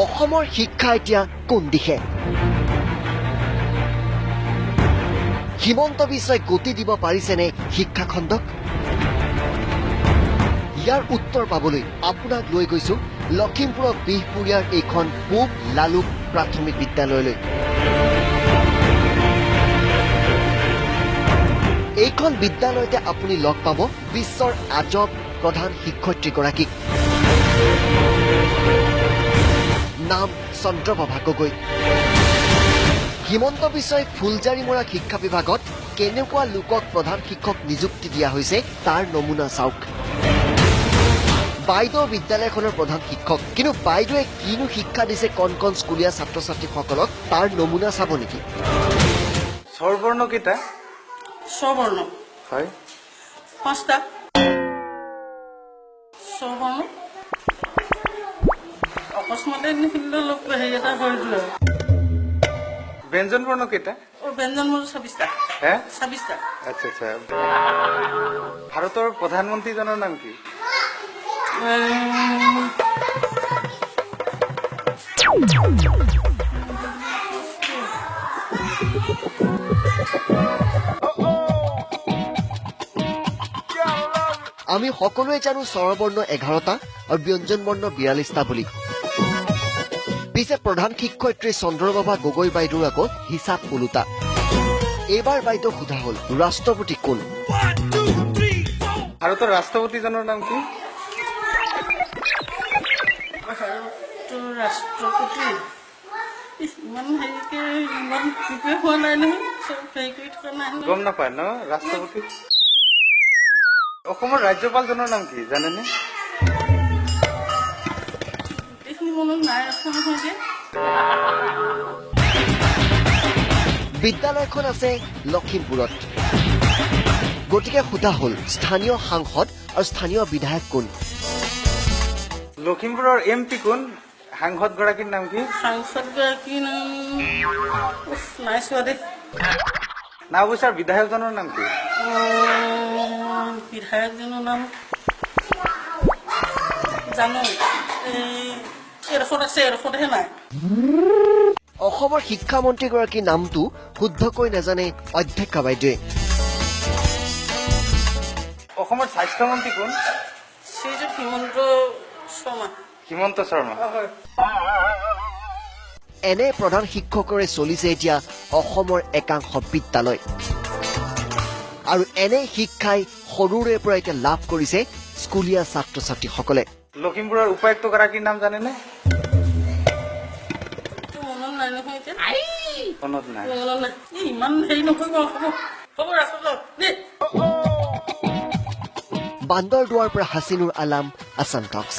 অসমৰ শিক্ষা এতিয়া কোন দিশে হিমন্ত বিশ্বই গতি দিব পাৰিছেনে শিক্ষাখণ্ডক ইয়াৰ উত্তৰ পাবলৈ আপোনাক লৈ গৈছো লখিমপুৰৰ বিহপুৰীয়াৰ এইখন পূব লালুক প্ৰাথমিক বিদ্যালয়লৈ এইখন বিদ্যালয়তে আপুনি লগ পাব বিশ্বৰ আজব প্ৰধান শিক্ষয়িত্ৰীগৰাকীক নাম চন্দ্ৰপ্ৰভা গগৈ হিমন্ত বিশ্বই ফুলজাৰি মৰা শিক্ষা বিভাগত কেনেকুৱা লোকক প্ৰধান শিক্ষক নিযুক্তি দিয়া হৈছে তাৰ নমুনা চাওক বাইদেউ বিদ্যালয়খনৰ প্ৰধান শিক্ষক কিন্তু বাইদেৱে কিনো শিক্ষা দিছে কণ কণ স্কুলীয়া ছাত্ৰ ছাত্ৰীসকলক তাৰ নমুনা চাব নেকি স্বৰবৰ্ণ কেইটা স্বৰবৰ্ণ হয় পাঁচটা স্বৰবৰ্ণ অকস্মাতে নিখিলে অলপ হেৰি এটা হৈ যোৱা ব্যঞ্জন বৰ্ণ কেইটা ব্যঞ্জন বৰ্ণ 26টা হে 26টা আচ্ছা আচ্ছা ভাৰতৰ প্ৰধানমন্ত্ৰীজনৰ নাম কি আমি সকলোৱে জানো স্বৰবৰ্ণ 11টা আৰু ব্যঞ্জন বৰ্ণ 42টা বুলি পিছে প্ৰধান শিক্ষয়িত্ৰী চন্দ্ৰপ্ৰভা গগৈ বাইদেউৰ আকৌ হিচাপ ওলোটা এইবাৰ বাইদেউ সোধা হ'ল ৰাষ্ট্ৰপতি কোন ভাৰতৰ ৰাষ্ট্ৰপতিজনৰ নাম কি ৰাষ্ট্ৰপতি ইমান হেৰিকে ইমান প্ৰিপেয়াৰ হোৱা নাই নহয় চব হেৰি কৰি থকা নাই গম নাপায় ন ৰাষ্ট্ৰপতি অসমৰ ৰাজ্যপালজনৰ নাম কি জানেনে এইখিনি মনত নাই ৰখা নহয় যে বিদ্যালয়খন আছে লখিমপুৰত গতিকে সোধা হ'ল স্থানীয় সাংসদ আৰু স্থানীয় বিধায়ক কোন লখিমপুৰৰ MP কোন সাংসদগৰাকীৰ নাম কি সাংসদগৰাকীৰ নাম নাই চোৱা দেই নাওবৈচাৰ বিধায়কজনৰ নাম কি বিধায়কজনৰ নাম জানো এডোখৰত আছে এডোখৰতহে নাই অসমৰ শিক্ষামন্ত্ৰীগৰাকীৰ নামটো শুদ্ধকৈ নাজানে অধ্যক্ষা বাইদেৱে অসমৰ স্বাস্থ্যমন্ত্ৰী কোন শ্ৰীযুত হিমন্ত শৰ্মা এনে প্ৰধান শিক্ষকৰে চলিছে এতিয়া অসমৰ একাংশ বিদ্যালয় আৰু এনে শিক্ষাই সৰুৰে পৰা এতিয়া লাভ কৰিছে স্কুলীয়া ছাত্ৰ ছাত্ৰীসকলে লখিমপুৰৰ উপায়ুক্তগৰাকীৰ নাম জানেনে মনত নাই নহয় এতিয়া মনত নাই মনত নাই ইমান হেৰি নকৰিব হ'ব ৰাষ্ট্ৰপতি দেই বান্দৰদুৱাৰ পৰা হাছিনুৰ আলাম আছাম টক্স